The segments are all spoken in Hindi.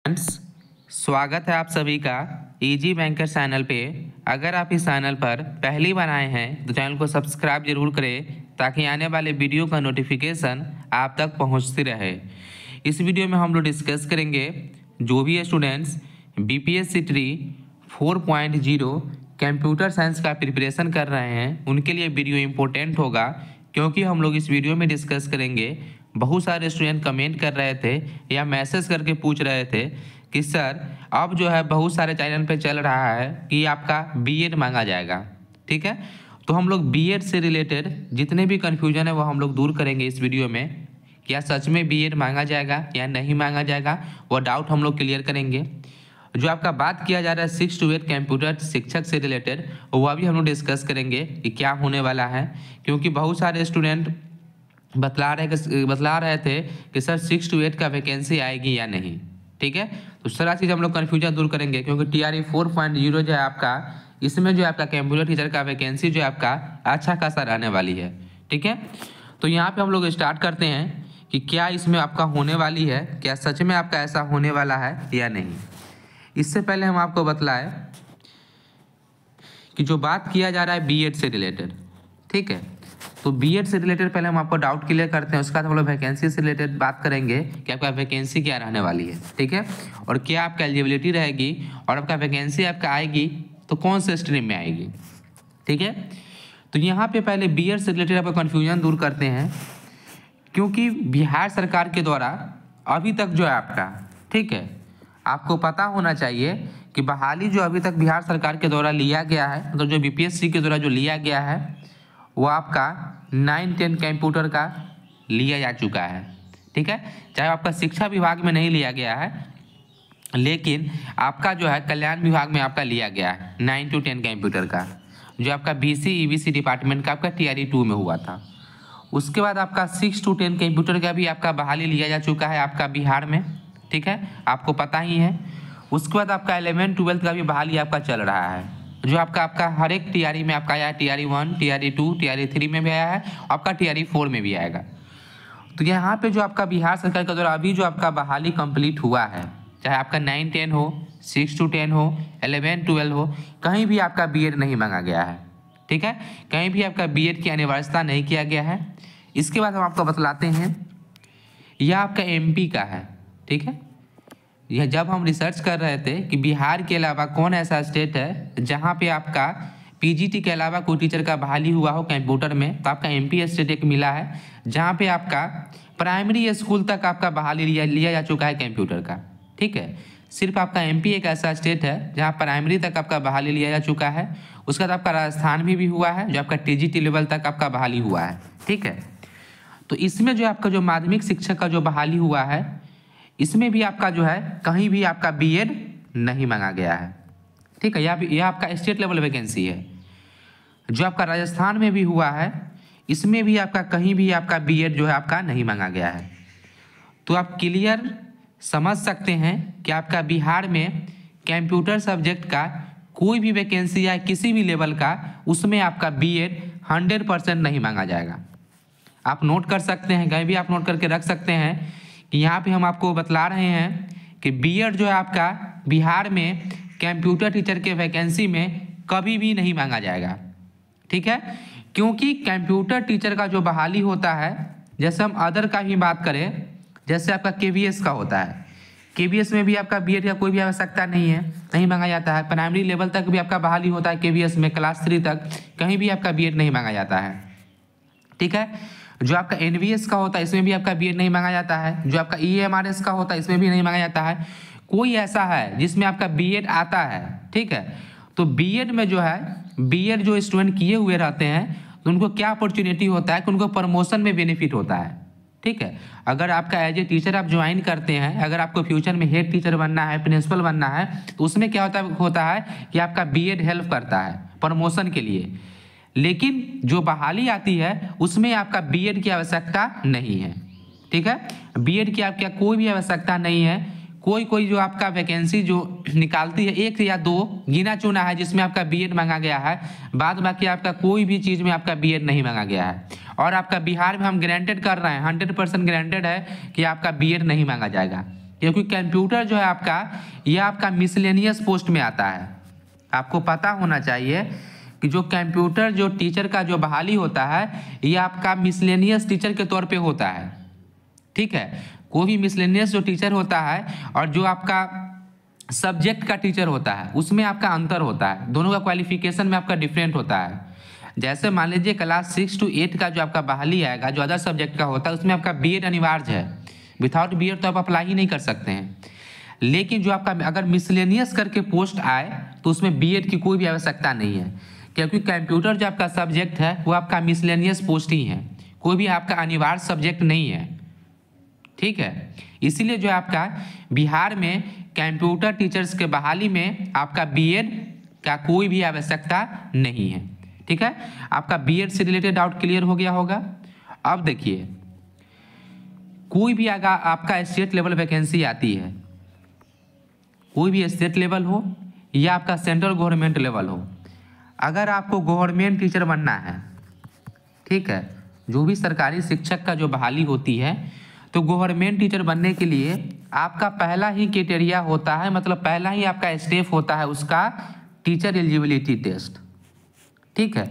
फ्रेंड्स, स्वागत है आप सभी का इजी बैंकर चैनल पे। अगर आप इस चैनल पर पहली बार आए हैं तो चैनल को सब्सक्राइब जरूर करें ताकि आने वाले वीडियो का नोटिफिकेशन आप तक पहुंचती रहे। इस वीडियो में हम लोग डिस्कस करेंगे जो भी students BPSC tree 4.0 computer science का प्रिपरेशन कर रहे हैं उनके लिए वीडियो इम्पोर्टेंट होगा, क्योंकि हम लोग इस वीडियो में डिस्कस करेंगे। बहुत सारे स्टूडेंट कमेंट कर रहे थे या मैसेज करके पूछ रहे थे कि सर अब जो है बहुत सारे चैनल पे चल रहा है कि आपका बीएड मांगा जाएगा। ठीक है, तो हम लोग बीएड से रिलेटेड जितने भी कन्फ्यूजन है वो हम लोग दूर करेंगे इस वीडियो में। क्या सच में बीएड मांगा जाएगा या नहीं मांगा जाएगा, वो डाउट हम लोग क्लियर करेंगे। जो आपका बात किया जा रहा है 6 to 8 कंप्यूटर शिक्षक से रिलेटेड, वह भी हम लोग डिस्कस करेंगे कि क्या होने वाला है, क्योंकि बहुत सारे स्टूडेंट बतला रहे थे कि सर 6 to 8 का वैकेंसी आएगी या नहीं। ठीक है, तो सारा चीज़ हम लोग कन्फ्यूजन दूर करेंगे, क्योंकि TRE 4.0 जो है आपका, इसमें जो है आपका कंप्यूटर टीचर का वैकेंसी जो है आपका अच्छा खासा रहने वाली है। ठीक है, तो यहाँ पे हम लोग स्टार्ट करते हैं कि क्या इसमें आपका होने वाली है, क्या सच में आपका ऐसा होने वाला है या नहीं। इससे पहले हम आपको बतलाएं कि जो बात किया जा रहा है बीएड से रिलेटेड, ठीक है, तो बीएड से रिलेटेड पहले हम आपको डाउट क्लियर करते हैं। उसके बाद हम लोग वैकेंसी से रिलेटेड बात करेंगे कि आपका वैकेंसी क्या रहने वाली है। ठीक है, और क्या आपका एलिजिबिलिटी रहेगी, और आपका वैकेंसी आपका आएगी तो कौन से स्ट्रीम में आएगी। ठीक है, तो यहाँ पे पहले बीएड से रिलेटेड आपका कन्फ्यूजन दूर करते हैं, क्योंकि बिहार सरकार के द्वारा अभी तक जो है आपका, ठीक है, आपको पता होना चाहिए कि बहाली जो अभी तक बिहार सरकार के द्वारा लिया गया है, मतलब जो बीपीएससी के द्वारा जो लिया गया है वो आपका 9-10 कंप्यूटर का लिया जा चुका है। ठीक है, चाहे आपका शिक्षा विभाग में नहीं लिया गया है, लेकिन आपका जो है कल्याण विभाग में आपका लिया गया है 9 to 10 कंप्यूटर का, जो आपका BC EBC डिपार्टमेंट का आपका TRE 2 में हुआ था। उसके बाद आपका 6 to 10 कंप्यूटर का भी आपका बहाली लिया जा चुका है आपका बिहार में। ठीक है, आपको पता ही है। उसके बाद आपका 11-12 का भी बहाली आपका चल रहा है, जो आपका हर एक TRE में आपका आया है। TRE 1, TRE 2, TRE 3 में भी आया है, आपका TRE 4 में भी आएगा। तो यहाँ पे जो आपका बिहार सरकार के द्वारा अभी जो आपका बहाली कंप्लीट हुआ है, चाहे आपका 9-10 हो, 6 to 10 हो, 11-12 हो, कहीं भी आपका बीएड नहीं मांगा गया है। ठीक है, कहीं भी आपका बीएड की अनिवार्यता नहीं किया गया है। इसके बाद हम आपको बतलाते हैं, यह आपका MP का है। ठीक है, यह जब हम रिसर्च कर रहे थे कि बिहार के अलावा कौन ऐसा स्टेट है जहाँ पे आपका PGT के अलावा कोई टीचर का बहाली हुआ हो कंप्यूटर में, तो आपका MP स्टेट एक मिला है, जहाँ पे आपका प्राइमरी स्कूल तक आपका बहाली लिया जा चुका है कंप्यूटर का। ठीक है, सिर्फ आपका MP एक ऐसा स्टेट है जहाँ प्राइमरी तक आपका बहाली लिया जा चुका है। उसके बाद आपका राजस्थान में भी हुआ है, जो आपका TGT लेवल तक आपका बहाली हुआ है। ठीक है, तो इसमें जो आपका जो माध्यमिक शिक्षक का जो बहाली हुआ है, इसमें भी आपका जो है कहीं भी आपका बीएड नहीं मांगा गया है। ठीक है, यह आपका स्टेट लेवल वैकेंसी है। जो आपका राजस्थान में भी हुआ है, इसमें भी आपका कहीं भी आपका बीएड जो है आपका नहीं मांगा गया है। तो आप क्लियर समझ सकते हैं कि आपका बिहार में कंप्यूटर सब्जेक्ट का कोई भी वैकेंसी या किसी भी लेवल का, उसमें आपका बीएड 100% नहीं मांगा जाएगा। आप नोट कर सकते हैं, कहीं भी आप नोट करके रख सकते हैं कि यहाँ पे हम आपको बतला रहे हैं कि बीएड जो है आपका बिहार में कंप्यूटर टीचर के वैकेंसी में कभी भी नहीं मांगा जाएगा। ठीक है, क्योंकि कंप्यूटर टीचर का जो बहाली होता है, जैसे हम अदर का भी बात करें, जैसे आपका KVS का होता है, KVS में भी आपका बीएड का कोई भी आवश्यकता नहीं है, नहीं मांगा जाता है। प्राइमरी लेवल तक भी आपका बहाली होता है KVS में, क्लास 3 तक कहीं भी आपका बीएड नहीं मांगा जाता है। ठीक है, जो आपका NVS का होता है, इसमें भी आपका बीएड नहीं मांगा जाता है। जो आपका EMRS का होता है, इसमें भी नहीं मांगा जाता है। कोई ऐसा है जिसमें आपका बीएड आता है। ठीक है, तो बीएड में जो है, बीएड जो स्टूडेंट किए हुए रहते हैं, तो उनको क्या अपॉर्चुनिटी होता है कि उनको प्रमोशन में बेनिफिट होता है। ठीक है, अगर आपका एज ए टीचर आप ज्वाइन करते हैं, अगर आपको फ्यूचर में हेड टीचर बनना है, प्रिंसिपल बनना है, तो उसमें क्या होता है कि आपका बीएड हेल्प करता है प्रमोशन के लिए। लेकिन जो बहाली आती है उसमें आपका बीएड की आवश्यकता नहीं है। ठीक है, बीएड की आपका कोई भी आवश्यकता नहीं है। कोई जो आपका वैकेंसी जो निकालती है, 1 या 2 गिना चुना है जिसमें आपका बीएड मांगा गया है, बाद बाकी आपका कोई भी चीज़ में आपका बीएड नहीं मांगा गया है। और आपका बिहार में हम गारंटेड कर रहे हैं, 100% गारंटेड है कि आपका बीएड नहीं मांगा जाएगा। क्योंकि कंप्यूटर जो है आपका, यह आपका मिसलेनियस पोस्ट में आता है। आपको पता होना चाहिए कि जो कंप्यूटर जो टीचर का जो बहाली होता है, यह आपका मिसलेनियस टीचर के तौर पे होता है। ठीक है, कोई भी मिसलेनियस जो टीचर होता है और जो आपका सब्जेक्ट का टीचर होता है, उसमें आपका अंतर होता है, दोनों का क्वालिफिकेशन में आपका डिफरेंट होता है। जैसे मान लीजिए क्लास 6 to 8 का जो आपका बहाली आएगा, जो अदर सब्जेक्ट का होता है, उसमें आपका बीएड अनिवार्य है। विदाउट बीएड तो आप अप्लाई ही नहीं कर सकते हैं। लेकिन जो आपका अगर मिसलेनियस करके पोस्ट आए तो उसमें बीएड की कोई भी आवश्यकता नहीं है, क्योंकि कंप्यूटर जो आपका सब्जेक्ट है वो आपका मिसलेनियस पोस्ट ही है, कोई भी आपका अनिवार्य सब्जेक्ट नहीं है। ठीक है, इसीलिए जो आपका बिहार में कंप्यूटर टीचर्स के बहाली में आपका बीएड का कोई भी आवश्यकता नहीं है। ठीक है, आपका बीएड से रिलेटेड डाउट क्लियर हो गया होगा। अब देखिए, कोई भी अगर आपका स्टेट लेवल वैकेंसी आती है, कोई भी स्टेट लेवल हो या आपका सेंट्रल गवर्नमेंट लेवल हो, अगर आपको गवर्नमेंट टीचर बनना है, ठीक है, जो भी सरकारी शिक्षक का जो बहाली होती है, तो गवर्नमेंट टीचर बनने के लिए आपका पहला ही क्राइटेरिया होता है, मतलब पहला ही आपका स्टेप होता है उसका टीचर एलिजिबिलिटी टेस्ट। ठीक है,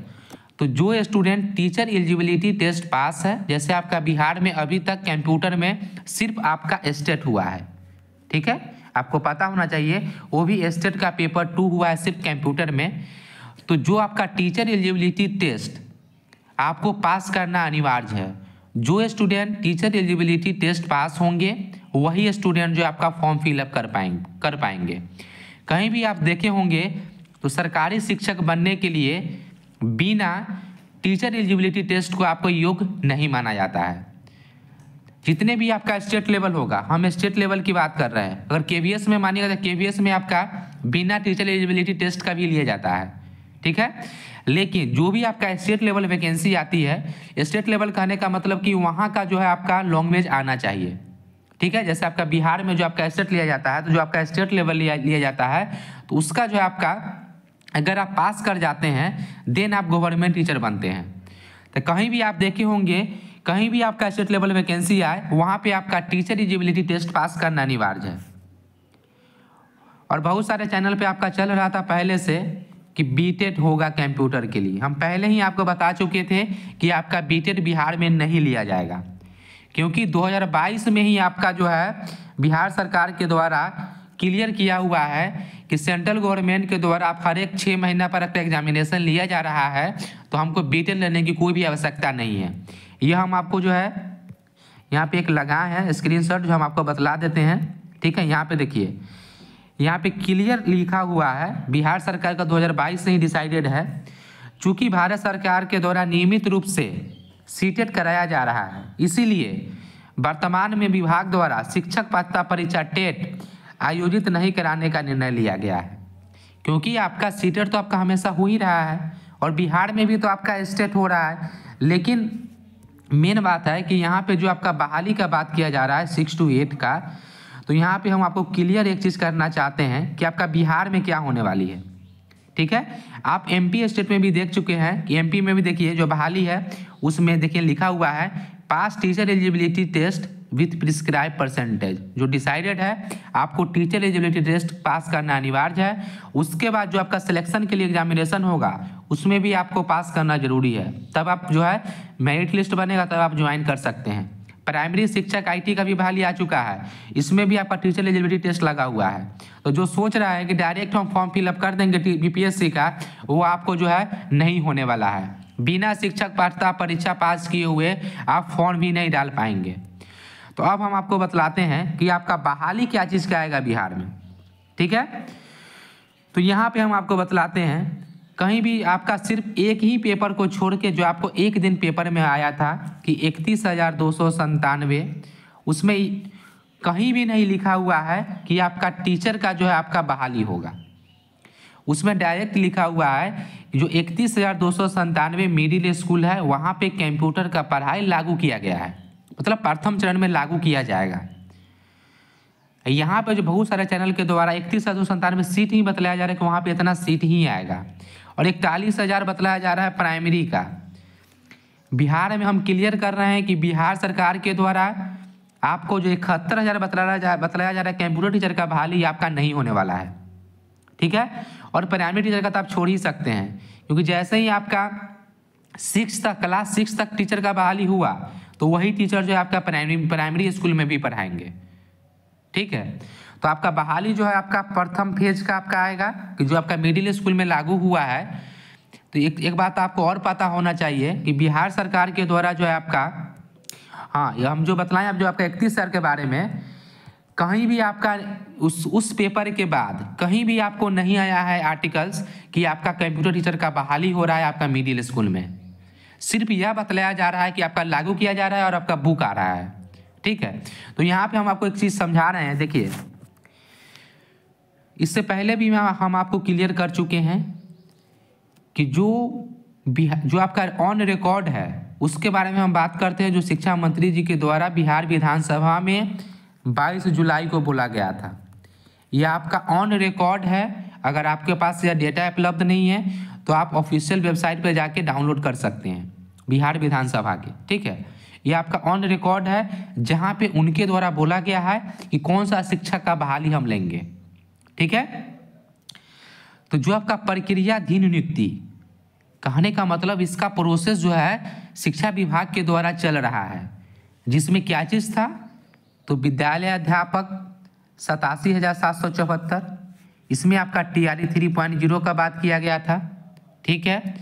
तो जो student teacher eligibility test pass है, जैसे आपका बिहार में अभी तक कंप्यूटर में सिर्फ आपका स्टेट हुआ है। ठीक है, आपको पता होना चाहिए, वो भी स्टेट का पेपर 2 हुआ है सिर्फ कंप्यूटर में। तो जो आपका टीचर एलिजिबिलिटी टेस्ट आपको पास करना अनिवार्य है। जो student teacher eligibility test pass होंगे वही स्टूडेंट जो आपका फॉर्म फिलअप कर पाएंगे। कहीं भी आप देखे होंगे तो सरकारी शिक्षक बनने के लिए बिना टीचर एलिजिबिलिटी टेस्ट को आपको योग्य नहीं माना जाता है। जितने भी आपका स्टेट लेवल होगा, हम स्टेट लेवल की बात कर रहे हैं, अगर केवीएस में मानिएगा तो केवीएस में आपका बिना टीचर एलिजिबिलिटी टेस्ट का भी लिया जाता है। ठीक है, लेकिन जो भी आपका स्टेट लेवल वैकेंसी आती है, स्टेट लेवल कहने का मतलब कि वहाँ का जो है आपका लैंग्वेज आना चाहिए। ठीक है, जैसे आपका बिहार में जो आपका स्टेट लिया जाता है, तो जो आपका स्टेट लेवल लिया जाता है, तो उसका जो है आपका अगर आप पास कर जाते हैं देन आप गवर्नमेंट टीचर बनते हैं। तो कहीं भी आप देखे होंगे, कहीं भी आपका स्टेट लेवल वैकेंसी आए, वहाँ पे आपका टीचर एलिजिबिलिटी टेस्ट पास करना अनिवार्य है। और बहुत सारे चैनल पे आपका चल रहा था पहले से कि बीटेड होगा कंप्यूटर के लिए। हम पहले ही आपको बता चुके थे कि आपका बीटेड बिहार में नहीं लिया जाएगा, क्योंकि 2022 में ही आपका जो है बिहार सरकार के द्वारा क्लियर किया हुआ है कि सेंट्रल गवर्नमेंट के द्वारा आप हर एक 6 महीना पर आपका एग्जामिनेशन लिया जा रहा है, तो हमको बीटेड लेने की कोई भी आवश्यकता नहीं है। यह हम आपको जो है यहाँ पे एक लगा है स्क्रीनशॉट, जो हम आपको बतला देते हैं। ठीक है, यहाँ पे देखिए, यहाँ पे क्लियर लिखा हुआ है, बिहार सरकार का 2022 से ही डिसाइडेड है। चूंकि भारत सरकार के द्वारा नियमित रूप से सीटेट कराया जा रहा है, इसीलिए वर्तमान में विभाग द्वारा शिक्षक पात्रता परीक्षा टेट आयोजित नहीं कराने का निर्णय लिया गया है। क्योंकि आपका सीटेट तो आपका हमेशा हो ही रहा है और बिहार में भी तो आपका स्टेट हो रहा है, लेकिन मेन बात है कि यहाँ पे जो आपका बहाली का बात किया जा रहा है 6 to 8 का, तो यहाँ पे हम आपको क्लियर एक चीज़ करना चाहते हैं कि आपका बिहार में क्या होने वाली है। ठीक है, आप एमपी स्टेट में भी देख चुके हैं कि एमपी में भी देखिए जो बहाली है उसमें देखिए लिखा हुआ है pass teacher eligibility test with prescribe percentage. जो डिसाइडेड है आपको टीचर एलिजिबिलिटी टेस्ट पास करना अनिवार्य है। उसके बाद जो आपका सिलेक्शन के लिए एग्जामिनेशन होगा उसमें भी आपको पास करना जरूरी है, तब आप जो है मेरिट लिस्ट बनेगा तब आप ज्वाइन कर सकते हैं। प्राइमरी शिक्षक आईटी का भी बहाली आ चुका है, इसमें भी आपका टीचर एलिजिबिलिटी टेस्ट लगा हुआ है। तो जो सोच रहा है कि डायरेक्ट हम फॉर्म फिलअप कर देंगे बीपीएससी का, वो आपको जो है नहीं होने वाला है। बिना शिक्षक पात्रता परीक्षा पास किए हुए आप फॉर्म भी नहीं डाल पाएंगे। तो अब हम आपको बतलाते हैं कि आपका बहाली क्या चीज़ का आएगा बिहार में। ठीक है, तो यहाँ पे हम आपको बतलाते हैं, कहीं भी आपका सिर्फ एक ही पेपर को छोड़ के जो आपको एक दिन पेपर में आया था कि 31,297, उसमें कहीं भी नहीं लिखा हुआ है कि आपका टीचर का जो है आपका बहाली होगा। उसमें डायरेक्ट लिखा हुआ है जो 31,297 मिडिल स्कूल है वहाँ पे कंप्यूटर का पढ़ाई लागू किया गया है, मतलब प्रथम चरण में लागू किया जाएगा। यहाँ पे जो बहुत सारे चैनल के द्वारा 31,297 सीट ही बतलाया जा रहा है कि वहाँ पे इतना सीट ही आएगा, और 41,000 बतलाया जा रहा है प्राइमरी का। बिहार में हम क्लियर कर रहे हैं कि बिहार सरकार के द्वारा आपको जो 71,000 बताया जा रहा है कंप्यूटर टीचर का बहाली आपका नहीं होने वाला है, ठीक है। और प्राइमरी टीचर का तो आप छोड़ ही सकते हैं, क्योंकि जैसे ही आपका क्लास 6 तक टीचर का बहाली हुआ तो वही टीचर जो है आपका प्राइमरी स्कूल में भी पढ़ाएंगे, ठीक है। तो आपका बहाली जो है आपका प्रथम फेज का आपका आएगा कि जो आपका मिडिल स्कूल में लागू हुआ है। तो एक बात आपको और पता होना चाहिए कि बिहार सरकार के द्वारा जो है आपका, हाँ ये हम जो बतलाएं अब जो आपका 31,000 के बारे में, कहीं भी आपका उस पेपर के बाद कहीं भी आपको नहीं आया है आर्टिकल्स कि आपका कंप्यूटर टीचर का बहाली हो रहा है आपका मिडिल स्कूल में। सिर्फ यह बतलाया जा रहा है कि आपका लागू किया जा रहा है और आपका बुक आ रहा है, ठीक है। तो यहाँ पे हम आपको एक चीज़ समझा रहे हैं। देखिए, इससे पहले भी हम आपको क्लियर कर चुके हैं कि जो आपका ऑन रिकॉर्ड है उसके बारे में हम बात करते हैं, जो शिक्षा मंत्री जी के द्वारा बिहार विधानसभा में 22 जुलाई को बोला गया था। यह आपका ऑन रिकॉर्ड है। अगर आपके पास यह डेटा उपलब्ध नहीं है तो आप ऑफिशियल वेबसाइट पर जाके डाउनलोड कर सकते हैं बिहार विधानसभा के, ठीक है। यह आपका ऑन रिकॉर्ड है जहाँ पे उनके द्वारा बोला गया है कि कौन सा शिक्षक का बहाली हम लेंगे, ठीक है। तो जो आपका प्रक्रियाधीन नियुक्ति, कहने का मतलब इसका प्रोसेस जो है शिक्षा विभाग के द्वारा चल रहा है, जिसमें क्या चीज़ था, तो विद्यालय अध्यापक 87,774, इसमें आपका TRE 3.0 का बात किया गया था, ठीक है।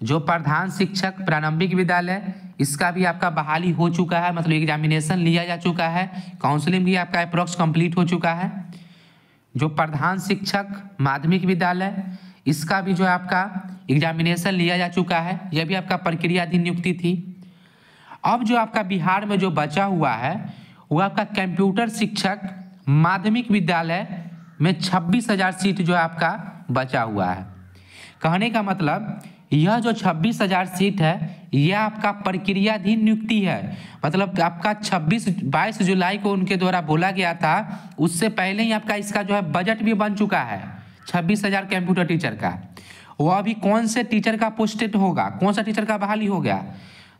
जो प्रधान शिक्षक प्रारंभिक विद्यालय, इसका भी आपका बहाली हो चुका है, मतलब एग्जामिनेशन लिया जा चुका है, काउंसलिंग भी आपका अप्रॉक्स कंप्लीट हो चुका है। जो प्रधान शिक्षक माध्यमिक विद्यालय, इसका भी जो है आपका एग्जामिनेशन लिया जा चुका है, यह भी आपका प्रक्रियाधीन नियुक्ति थी। अब जो आपका बिहार में जो बचा हुआ है वो आपका कंप्यूटर शिक्षक माध्यमिक विद्यालय में 26,000 सीट जो आपका बचा हुआ है। कहने का मतलब यह जो 26,000 सीट है यह आपका प्रक्रियाधीन नियुक्ति है, मतलब आपका 22 जुलाई को उनके द्वारा बोला गया था, उससे पहले ही आपका इसका जो है बजट भी बन चुका है 26,000 कंप्यूटर टीचर का। वो अभी कौन से टीचर का पोस्टेड होगा, कौन सा टीचर का बहाली हो गया,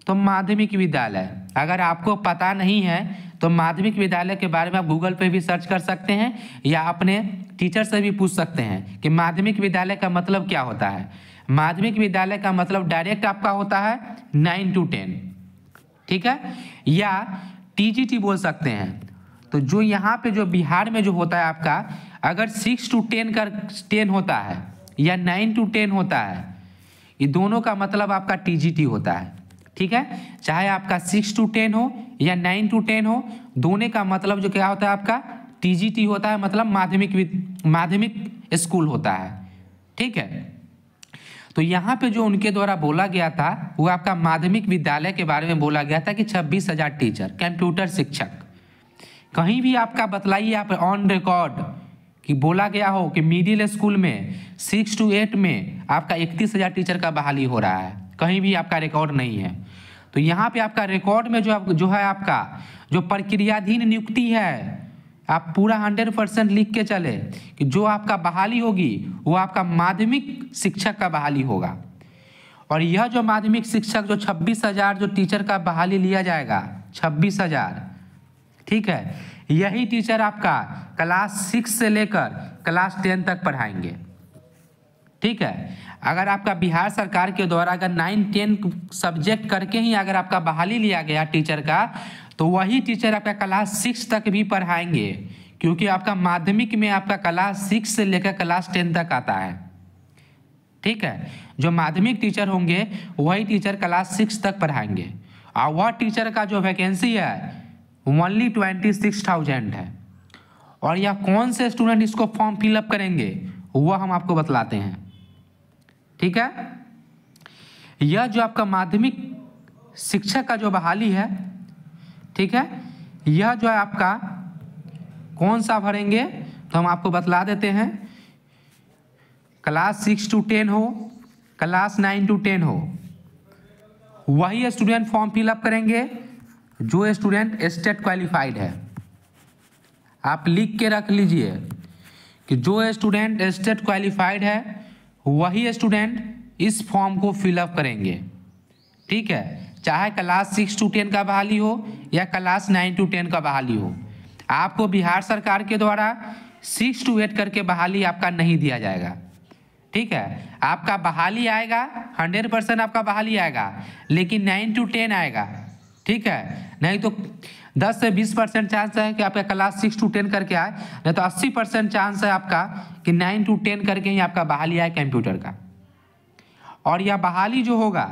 तो माध्यमिक विद्यालय। अगर आपको पता नहीं है तो माध्यमिक विद्यालय के बारे में आप गूगल पे भी सर्च कर सकते हैं या अपने टीचर से भी पूछ सकते हैं कि माध्यमिक विद्यालय का मतलब क्या होता है। माध्यमिक विद्यालय का मतलब डायरेक्ट आपका होता है 9 to 10, ठीक है, या TGT बोल सकते हैं। तो जो यहाँ पे जो बिहार में जो होता है आपका, अगर 6 to 10 होता है या 9 to 10 होता है, ये दोनों का मतलब आपका TGT होता है, ठीक है। चाहे आपका 6 to 10 हो या 9 to 10 हो, दोनों का मतलब जो क्या होता है आपका TGT होता है, मतलब माध्यमिक स्कूल होता है, ठीक है। तो यहाँ पे जो उनके द्वारा बोला गया था वो आपका माध्यमिक विद्यालय के बारे में बोला गया था कि 26,000 टीचर कंप्यूटर शिक्षक। कहीं भी आपका बतलाइए आप ऑन रिकॉर्ड कि बोला गया हो कि मिडिल स्कूल में 6 to 8 में आपका 31,000 टीचर का बहाली हो रहा है, कहीं भी आपका रिकॉर्ड नहीं है। तो यहाँ पे आपका रिकॉर्ड में जो है आपका जो प्रक्रियाधीन नियुक्ति है, आप पूरा 100% लिख के चले कि जो आपका बहाली होगी वो आपका माध्यमिक शिक्षक का बहाली होगा। और यह जो माध्यमिक शिक्षक जो 26,000 जो टीचर का बहाली लिया जाएगा 26,000, ठीक है, यही टीचर आपका क्लास 6 से लेकर क्लास 10 तक पढ़ाएंगे, ठीक है। अगर आपका बिहार सरकार के द्वारा अगर 9-10 सब्जेक्ट करके ही अगर आपका बहाली लिया गया टीचर का, तो वही टीचर आपका क्लास 6 तक भी पढ़ाएंगे, क्योंकि आपका माध्यमिक में आपका क्लास 6 से लेकर क्लास 10 तक आता है, ठीक है। जो माध्यमिक टीचर होंगे वही टीचर क्लास 6 तक पढ़ाएंगे, और वह टीचर का जो वैकेंसी है ओनली 26,000 है। और यह कौन से स्टूडेंट इसको फॉर्म फिलअप करेंगे वह हम आपको बतलाते हैं, ठीक है। यह जो आपका माध्यमिक शिक्षक का जो बहाली है, ठीक है, यह जो है आपका कौन सा भरेंगे तो हम आपको बतला देते हैं। क्लास 6 to 10 हो, क्लास 9 to 10 हो, वही स्टूडेंट फॉर्म फिलअप करेंगे जो स्टूडेंट स्टेट क्वालिफाइड है। आप लिख के रख लीजिए कि जो स्टूडेंट स्टेट क्वालिफाइड है वही स्टूडेंट इस फॉर्म को फिलअप करेंगे, ठीक है। चाहे क्लास 6 to 10 का बहाली हो या क्लास 9 to 10 का बहाली हो, आपको बिहार सरकार के द्वारा 6 to 8 करके बहाली आपका नहीं दिया जाएगा। ठीक है, आपका बहाली आएगा 100% आपका बहाली आएगा, लेकिन 9 to 10 आएगा। ठीक है, नहीं तो 10 से 20% चांस है कि आपका क्लास 6 to 10 करके आए, नहीं तो 80% चांस है आपका कि 9 to 10 करके ही आपका बहाली आए कंप्यूटर का। और यह बहाली जो होगा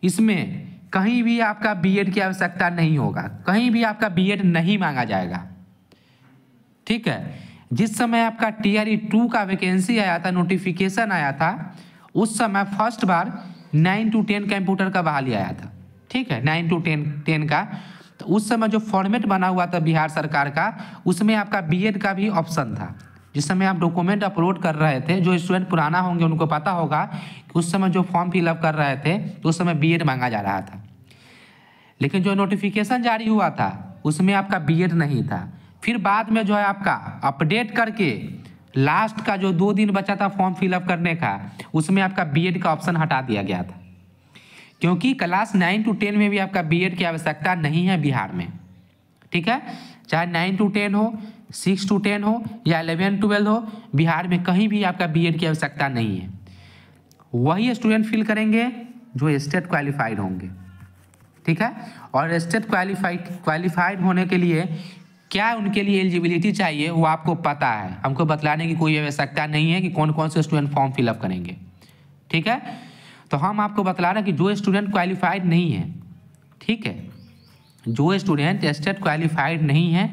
इसमें कहीं भी आपका बीएड की आवश्यकता नहीं होगा, कहीं भी आपका बीएड नहीं मांगा जाएगा। ठीक है, जिस समय आपका TRE 2 का वैकेंसी आया था, नोटिफिकेशन आया था, उस समय फर्स्ट बार 9 to 10 कंप्यूटर का बहाली आया था। ठीक है, 9 to 10 का, तो उस समय जो फॉर्मेट बना हुआ था बिहार सरकार का, उसमें आपका बीएड का भी ऑप्शन था। जिस समय आप डॉक्यूमेंट अपलोड कर रहे थे, जो स्टूडेंट पुराना होंगे उनको पता होगा कि उस समय जो फॉर्म फिलअप कर रहे थे तो उस समय बीएड मांगा जा रहा था, लेकिन जो नोटिफिकेशन जारी हुआ था उसमें आपका बीएड नहीं था। फिर बाद में जो है आपका अपडेट करके लास्ट का जो 2 दिन बचा था फॉर्म फिलअप करने का, उसमें आपका बीएड का ऑप्शन हटा दिया गया था, क्योंकि क्लास 9 to 10 में भी आपका बीएड की आवश्यकता नहीं है बिहार में। ठीक है, चाहे 9 to 10 हो, 6 to 10 हो या 11-12 हो, बिहार में कहीं भी आपका बीएड की आवश्यकता नहीं है। वही स्टूडेंट फिल करेंगे जो स्टेट क्वालिफाइड होंगे। ठीक है, और स्टेट क्वालिफाइड होने के लिए क्या उनके लिए एलिजिबिलिटी चाहिए वो आपको पता है, हमको बतलाने की कोई आवश्यकता नहीं है कि कौन कौन से स्टूडेंट फॉर्म फिलअप करेंगे। ठीक है, तो हम आपको बतला रहे हैं कि जो स्टूडेंट क्वालिफाइड नहीं है, ठीक है, जो स्टूडेंट स्टेट क्वालिफाइड नहीं है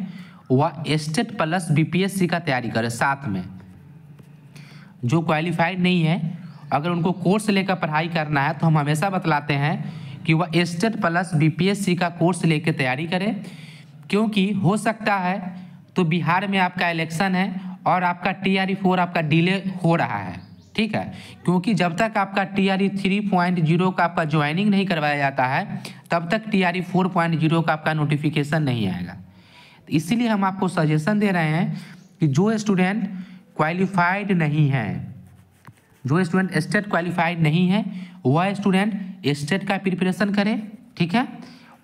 वह स्टेट प्लस बीपीएससी का तैयारी करे साथ में। जो क्वालिफाइड नहीं है अगर उनको कोर्स लेकर पढ़ाई करना है तो हम हमेशा बतलाते हैं कि वह स्टेट प्लस बीपीएससी का कोर्स लेकर तैयारी करे, क्योंकि हो सकता है तो बिहार में आपका इलेक्शन है और आपका TRE 4 आपका डिले हो रहा है। ठीक है, क्योंकि जब तक आपका TRE 3.0 का आपका ज्वाइनिंग नहीं करवाया जाता है तब तक TRE 4.0 का आपका नोटिफिकेशन नहीं आएगा। इसीलिए हम आपको सजेशन दे रहे हैं कि जो स्टूडेंट क्वालिफाइड नहीं है, जो स्टूडेंट स्टेट क्वालिफाइड नहीं है, वह स्टूडेंट स्टेट का प्रिपरेशन करे। ठीक है,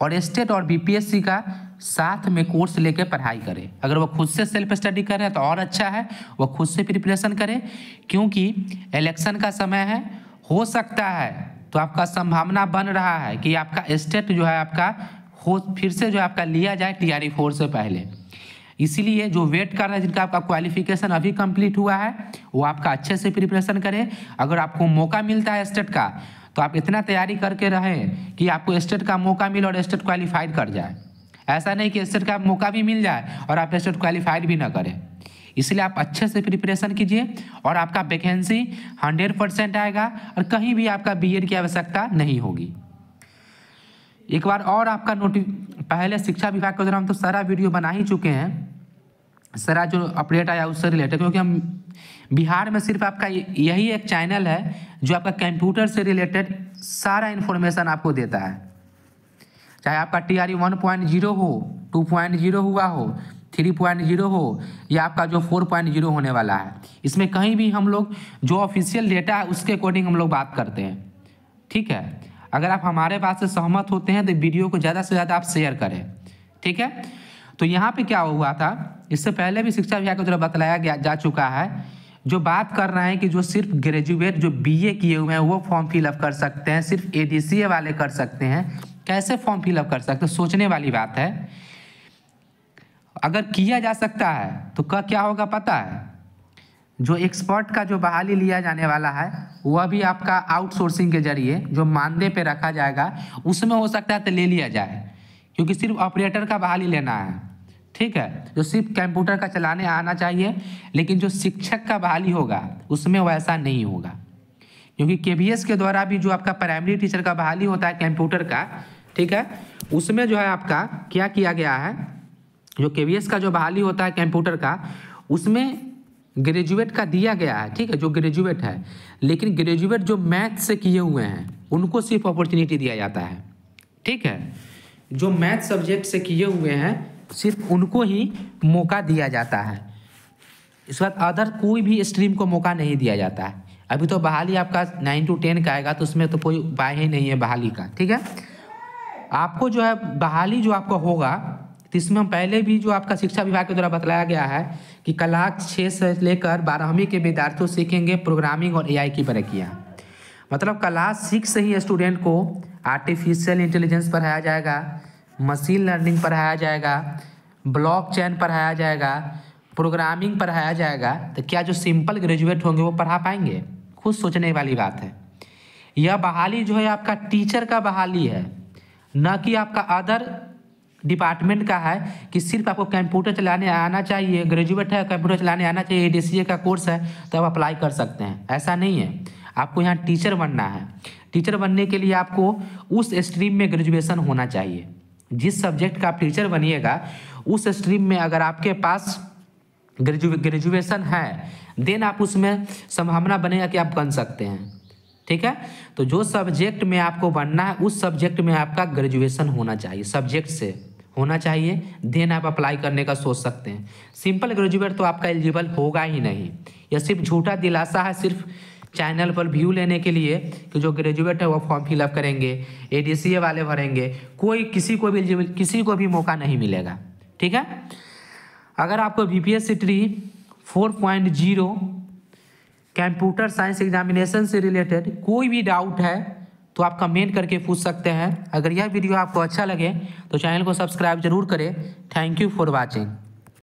और स्टेट और बीपीएससी का साथ में कोर्स लेके पढ़ाई करे। अगर वो खुद से सेल्फ स्टडी करे तो और अच्छा है, वो खुद से प्रिपरेशन करे, क्योंकि इलेक्शन का समय है। हो सकता है तो आपका संभावना बन रहा है कि आपका स्टेट जो है आपका हो फिर से जो आपका लिया जाए TRE 4 से पहले। इसीलिए जो वेट कर रहे हैं, जिनका आपका क्वालिफिकेशन अभी कंप्लीट हुआ है, वो आपका अच्छे से प्रिपरेशन करें। अगर आपको मौका मिलता है स्टेट का तो आप इतना तैयारी करके रहें कि आपको स्टेट का मौका मिले और स्टेट क्वालिफाइड कर जाए। ऐसा नहीं कि स्टेट का मौका भी मिल जाए और आप स्टेट क्वालिफाइड भी ना करें। इसलिए आप अच्छे से प्रिपरेशन कीजिए और आपका वैकेंसी 100% आएगा और कहीं भी आपका बीएड की आवश्यकता नहीं होगी। एक बार और आपका पहले शिक्षा विभाग के दौरान तो सारा वीडियो बना ही चुके हैं, सारा जो अपडेट आया उससे रिलेटेड, क्योंकि हम बिहार में सिर्फ आपका यही एक चैनल है जो आपका कंप्यूटर से रिलेटेड सारा इन्फॉर्मेशन आपको देता है। चाहे आपका TRE 1.0 हो, 2.0 हुआ हो, 3.0 हो या आपका जो 4.0 होने वाला है, इसमें कहीं भी हम लोग जो ऑफिशियल डेटा है उसके अकॉर्डिंग हम लोग बात करते हैं। ठीक है, अगर आप हमारे बात से सहमत होते हैं तो वीडियो को ज़्यादा से ज़्यादा आप शेयर करें। ठीक है, तो यहाँ पे क्या हुआ था, इससे पहले भी शिक्षा विभाग की तरफ बतलाया जा चुका है। जो बात कर रहे हैं कि जो सिर्फ ग्रेजुएट जो BA किए हुए हैं वो फॉर्म फिलअप कर सकते हैं, सिर्फ ADCA वाले कर सकते हैं। कैसे फॉर्म फिलअप कर सकते हैं, सोचने वाली बात है। अगर किया जा सकता है तो क्या होगा पता है, जो एक्सपर्ट का जो बहाली लिया जाने वाला है वह भी आपका आउटसोर्सिंग के जरिए जो मानदेय पे रखा जाएगा उसमें हो सकता है तो ले लिया जाए, क्योंकि सिर्फ ऑपरेटर का बहाली लेना है। ठीक है, जो सिर्फ कंप्यूटर का चलाने आना चाहिए, लेकिन जो शिक्षक का बहाली होगा उसमें वैसा नहीं होगा, क्योंकि KVS के द्वारा भी जो आपका प्राइमरी टीचर का बहाली होता है कंप्यूटर का, ठीक है, उसमें जो है आपका क्या किया गया है, जो KVS का जो बहाली होता है कंप्यूटर का उसमें ग्रेजुएट का दिया गया है। ठीक है, जो ग्रेजुएट है, लेकिन ग्रेजुएट जो मैथ से किए हुए हैं उनको सिर्फ अपॉर्चुनिटी दिया जाता है। ठीक है, जो मैथ सब्जेक्ट से किए हुए हैं सिर्फ उनको ही मौका दिया जाता है। इस बात अदर कोई भी स्ट्रीम को मौका नहीं दिया जाता है। अभी तो बहाली आपका 9 to 10 का आएगा तो उसमें तो कोई उपाय ही नहीं है बहाली का। ठीक है, आपको जो है बहाली जो आपका होगा, तो इसमें हम पहले भी जो आपका शिक्षा विभाग के द्वारा बतलाया गया है कि क्लास 6 से लेकर 12वीं के विद्यार्थी सीखेंगे प्रोग्रामिंग और एआई की बारीकियाँ। मतलब क्लास 6 से ही स्टूडेंट को आर्टिफिशियल इंटेलिजेंस पढ़ाया जाएगा, मशीन लर्निंग पढ़ाया जाएगा, ब्लॉकचेन पढ़ाया जाएगा, प्रोग्रामिंग पढ़ाया जाएगा। तो क्या जो सिंपल ग्रेजुएट होंगे वो पढ़ा पाएंगे? खुद सोचने वाली बात है। यह बहाली जो है आपका टीचर का बहाली है, न कि आपका अदर डिपार्टमेंट का है कि सिर्फ आपको कंप्यूटर चलाने आना चाहिए, ग्रेजुएट है कंप्यूटर चलाने आना चाहिए, ADCA का कोर्स है तो आप अप्लाई कर सकते हैं। ऐसा नहीं है, आपको यहाँ टीचर बनना है। टीचर बनने के लिए आपको उस स्ट्रीम में ग्रेजुएशन होना चाहिए। जिस सब्जेक्ट का आप टीचर बनिएगा उस स्ट्रीम में अगर आपके पास ग्रेजुएशन है देन आप उसमें संभावना बनेगा कि आप बन सकते हैं। ठीक है, तो जो सब्जेक्ट में आपको बनना है उस सब्जेक्ट में आपका ग्रेजुएशन होना चाहिए, सब्जेक्ट से होना चाहिए, देन आप अप्लाई करने का सोच सकते हैं। सिंपल ग्रेजुएट तो आपका एलिजिबल होगा ही नहीं। यह सिर्फ झूठा दिलासा है, सिर्फ चैनल पर व्यू लेने के लिए कि जो ग्रेजुएट है वो फॉर्म फिलअप करेंगे, ADCA वाले भरेंगे। कोई किसी को भी एलिजिबल, किसी को भी मौका नहीं मिलेगा। ठीक है, अगर आपको BPSC 4.0 कंप्यूटर साइंस एग्जामिनेशन से रिलेटेड कोई भी डाउट है तो आप कमेंट करके पूछ सकते हैं। अगर यह वीडियो आपको अच्छा लगे तो चैनल को सब्सक्राइब जरूर करें। Thank you for watching.